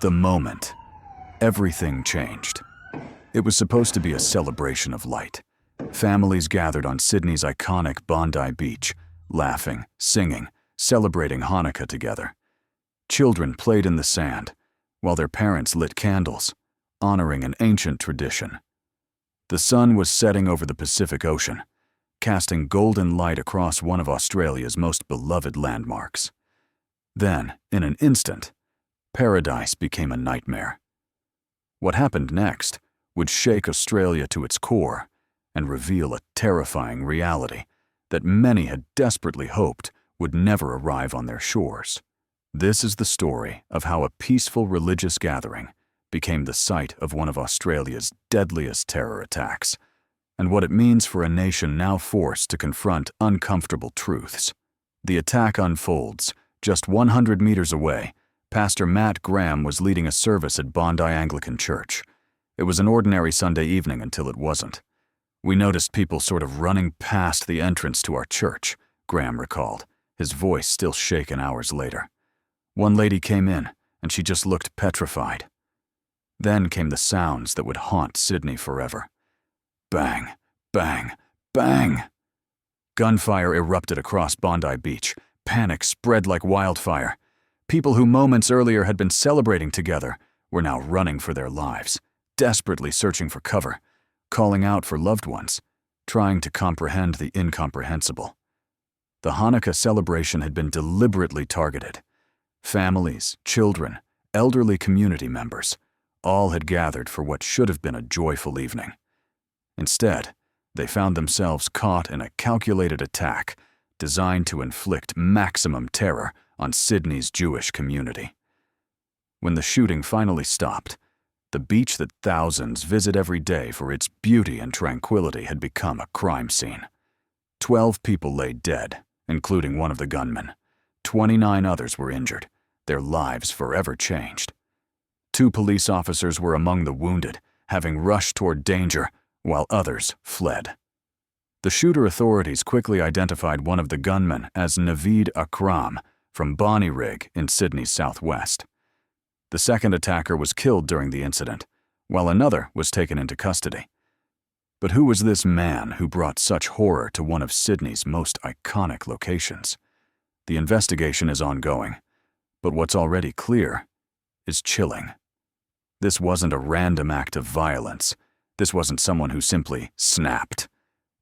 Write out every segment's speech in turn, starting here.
The moment, everything changed. It was supposed to be a celebration of light. Families gathered on Sydney's iconic Bondi Beach, laughing, singing, celebrating Hanukkah together. Children played in the sand, while their parents lit candles, honoring an ancient tradition. The sun was setting over the Pacific Ocean, casting golden light across one of Australia's most beloved landmarks. Then, in an instant, paradise became a nightmare. What happened next would shake Australia to its core and reveal a terrifying reality that many had desperately hoped would never arrive on their shores. This is the story of how a peaceful religious gathering became the site of one of Australia's deadliest terror attacks, and what it means for a nation now forced to confront uncomfortable truths. The attack unfolds just 100 meters away. Pastor Matt Graham was leading a service at Bondi Anglican Church. It was an ordinary Sunday evening until it wasn't. "We noticed people sort of running past the entrance to our church," Graham recalled, his voice still shaken hours later. "One lady came in, and she just looked petrified." Then came the sounds that would haunt Sydney forever. Bang, bang, bang! Gunfire erupted across Bondi Beach. Panic spread like wildfire. People who moments earlier had been celebrating together were now running for their lives, desperately searching for cover, calling out for loved ones, trying to comprehend the incomprehensible. The Hanukkah celebration had been deliberately targeted. Families, children, elderly community members, all had gathered for what should have been a joyful evening. Instead, they found themselves caught in a calculated attack designed to inflict maximum terror on Sydney's Jewish community. When the shooting finally stopped, the beach that thousands visit every day for its beauty and tranquility had become a crime scene. 12 people lay dead, including one of the gunmen. 29 others were injured, their lives forever changed. 2 police officers were among the wounded, having rushed toward danger, while others fled. The shooter authorities quickly identified one of the gunmen as Naveed Akram from Bonnyrigg in Sydney's southwest. The second attacker was killed during the incident, while another was taken into custody. But who was this man who brought such horror to one of Sydney's most iconic locations? The investigation is ongoing, but what's already clear is chilling. This wasn't a random act of violence. This wasn't someone who simply snapped.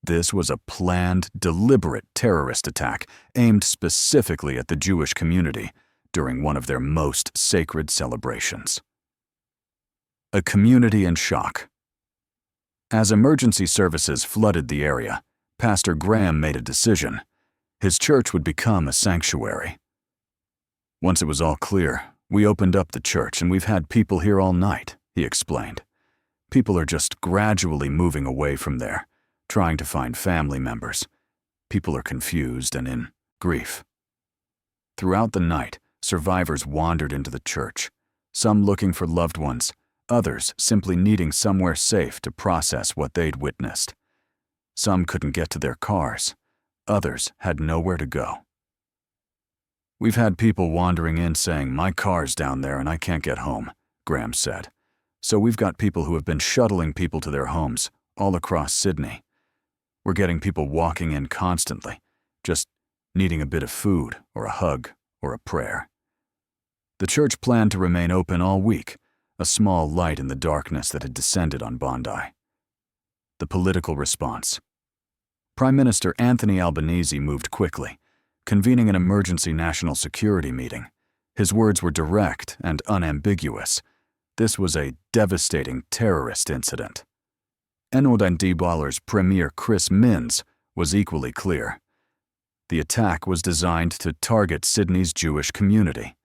This was a planned, deliberate terrorist attack aimed specifically at the Jewish community during one of their most sacred celebrations. A community in shock. As emergency services flooded the area, Pastor Graham made a decision. His church would become a sanctuary. "Once it was all clear, we opened up the church and we've had people here all night," he explained. "People are just gradually moving away from there, trying to find family members. People are confused and in grief." Throughout the night, survivors wandered into the church, some looking for loved ones, others simply needing somewhere safe to process what they'd witnessed. Some couldn't get to their cars, others had nowhere to go. "We've had people wandering in saying, 'My car's down there and I can't get home,'" Graham said. "So we've got people who have been shuttling people to their homes all across Sydney. We're getting people walking in constantly, just needing a bit of food or a hug or a prayer." The church planned to remain open all week, a small light in the darkness that had descended on Bondi. The political response. Prime Minister Anthony Albanese moved quickly, convening an emergency national security meeting. His words were direct and unambiguous. This was a devastating terrorist incident. Ennodandibwaler's Premier Chris Minns was equally clear. The attack was designed to target Sydney's Jewish community.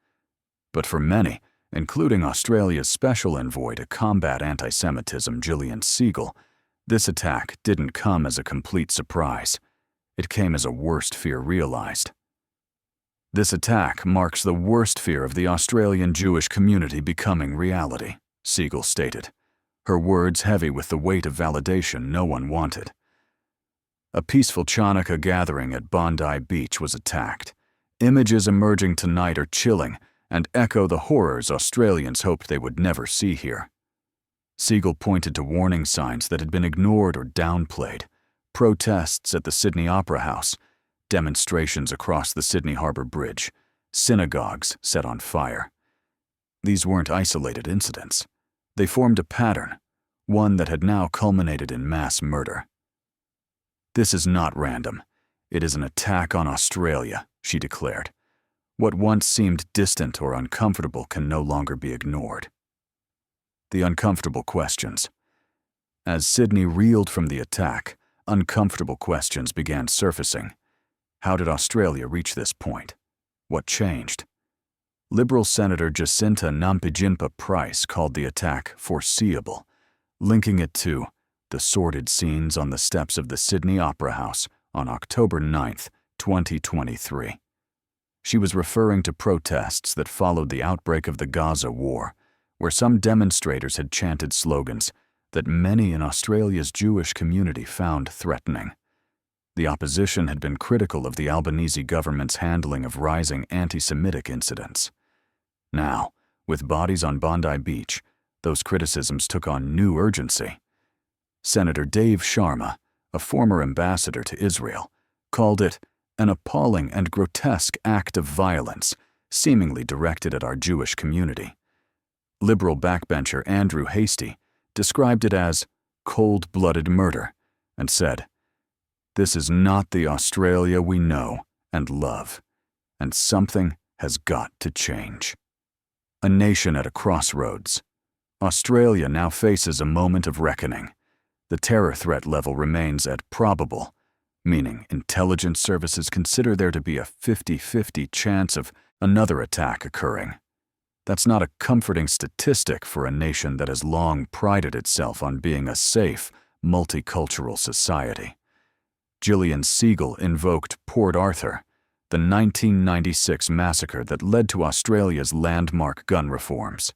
But for many, including Australia's special envoy to combat antisemitism, Gillian Siegel, this attack didn't come as a complete surprise. It came as a worst fear realized. "This attack marks the worst fear of the Australian Jewish community becoming reality," Siegel stated, her words heavy with the weight of validation no one wanted. A peaceful Hanukkah gathering at Bondi Beach was attacked. Images emerging tonight are chilling and echo the horrors Australians hoped they would never see here. Siegel pointed to warning signs that had been ignored or downplayed: protests at the Sydney Opera House, demonstrations across the Sydney Harbour Bridge, synagogues set on fire. These weren't isolated incidents. They formed a pattern, one that had now culminated in mass murder. "This is not random. It is an attack on Australia," she declared. "What once seemed distant or uncomfortable can no longer be ignored." The uncomfortable questions. As Sydney reeled from the attack, uncomfortable questions began surfacing. How did Australia reach this point? What changed? Liberal Senator Jacinta Nampijinpa Price called the attack foreseeable, linking it to the sordid scenes on the steps of the Sydney Opera House on October 9, 2023. She was referring to protests that followed the outbreak of the Gaza war, where some demonstrators had chanted slogans that many in Australia's Jewish community found threatening. The opposition had been critical of the Albanese government's handling of rising antisemitic incidents. Now, with bodies on Bondi Beach, those criticisms took on new urgency. Senator Dave Sharma, a former ambassador to Israel, called it an appalling and grotesque act of violence, seemingly directed at our Jewish community. Liberal backbencher Andrew Hastie described it as cold-blooded murder and said, "This is not the Australia we know and love, and something has got to change." A nation at a crossroads. Australia now faces a moment of reckoning. The terror threat level remains at probable, meaning intelligence services consider there to be a 50-50 chance of another attack occurring. That's not a comforting statistic for a nation that has long prided itself on being a safe, multicultural society. Gillian Siegel invoked Port Arthur, the 1996 massacre that led to Australia's landmark gun reforms.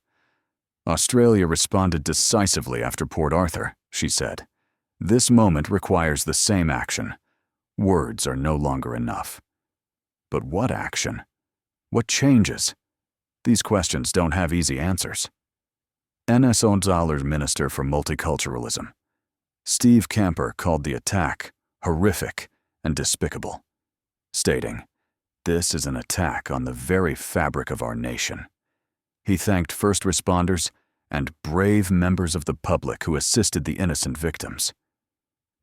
"Australia responded decisively after Port Arthur," she said. "This moment requires the same action. Words are no longer enough." But what action? What changes? These questions don't have easy answers. N.S. Onzala's Minister for Multiculturalism, Steve Camper, called the attack horrific and despicable, stating, "This is an attack on the very fabric of our nation." He thanked first responders and brave members of the public who assisted the innocent victims.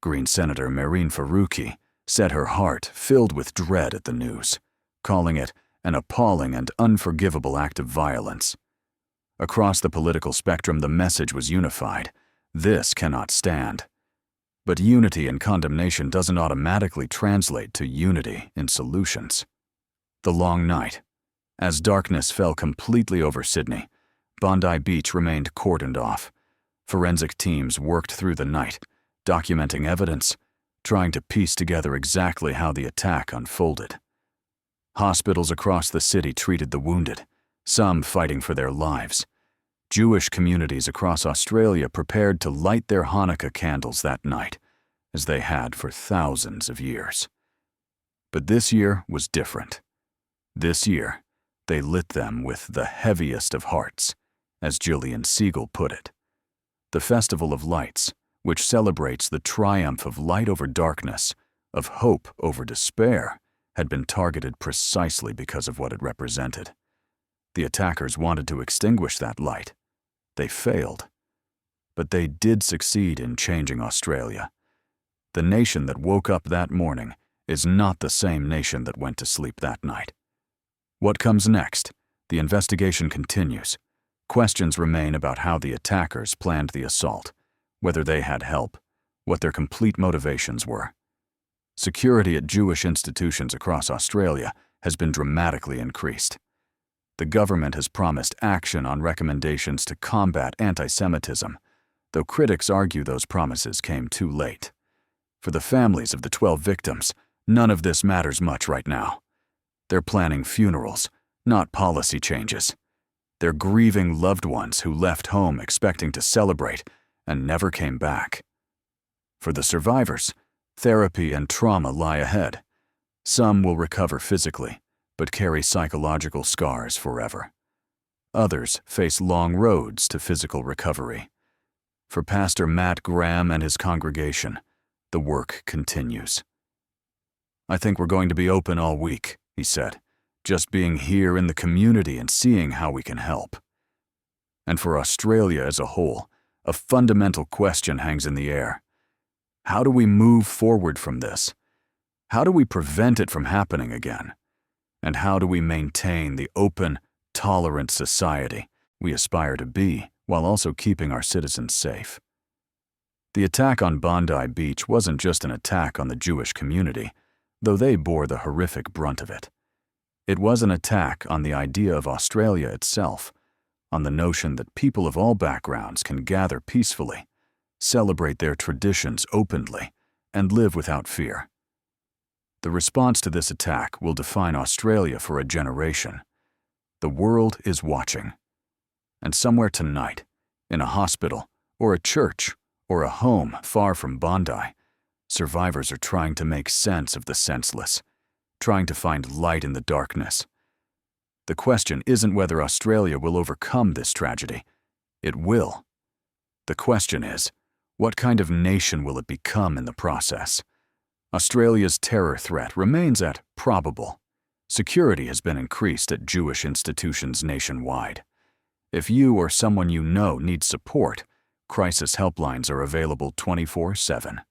Green Senator Mehreen Faruqi said her heart filled with dread at the news, calling it an appalling and unforgivable act of violence. Across the political spectrum, the message was unified: this cannot stand. But unity in condemnation doesn't automatically translate to unity in solutions. The long night. As darkness fell completely over Sydney, Bondi Beach remained cordoned off. Forensic teams worked through the night, documenting evidence, trying to piece together exactly how the attack unfolded. Hospitals across the city treated the wounded, some fighting for their lives. Jewish communities across Australia prepared to light their Hanukkah candles that night, as they had for thousands of years. But this year was different. This year, they lit them with the heaviest of hearts, as Gillian Siegel put it. The Festival of Lights, which celebrates the triumph of light over darkness, of hope over despair, had been targeted precisely because of what it represented. The attackers wanted to extinguish that light. They failed. But they did succeed in changing Australia. The nation that woke up that morning is not the same nation that went to sleep that night. What comes next? The investigation continues. Questions remain about how the attackers planned the assault, whether they had help, what their complete motivations were. Security at Jewish institutions across Australia has been dramatically increased. The government has promised action on recommendations to combat antisemitism, though critics argue those promises came too late. For the families of the 12 victims, none of this matters much right now. They're planning funerals, not policy changes. They're grieving loved ones who left home expecting to celebrate and never came back. For the survivors, therapy and trauma lie ahead. Some will recover physically, but carry psychological scars forever. Others face long roads to physical recovery. For Pastor Matt Graham and his congregation, the work continues. "I think we're going to be open all week," he said, "just being here in the community and seeing how we can help." And for Australia as a whole, a fundamental question hangs in the air. How do we move forward from this? How do we prevent it from happening again? And how do we maintain the open, tolerant society we aspire to be while also keeping our citizens safe? The attack on Bondi Beach wasn't just an attack on the Jewish community, though they bore the horrific brunt of it. It was an attack on the idea of Australia itself, on the notion that people of all backgrounds can gather peacefully, celebrate their traditions openly, and live without fear. The response to this attack will define Australia for a generation. The world is watching. And somewhere tonight, in a hospital, or a church, or a home far from Bondi, survivors are trying to make sense of the senseless, trying to find light in the darkness. The question isn't whether Australia will overcome this tragedy. It will. The question is, what kind of nation will it become in the process? Australia's terror threat remains at probable. Security has been increased at Jewish institutions nationwide. If you or someone you know needs support, crisis helplines are available 24/7.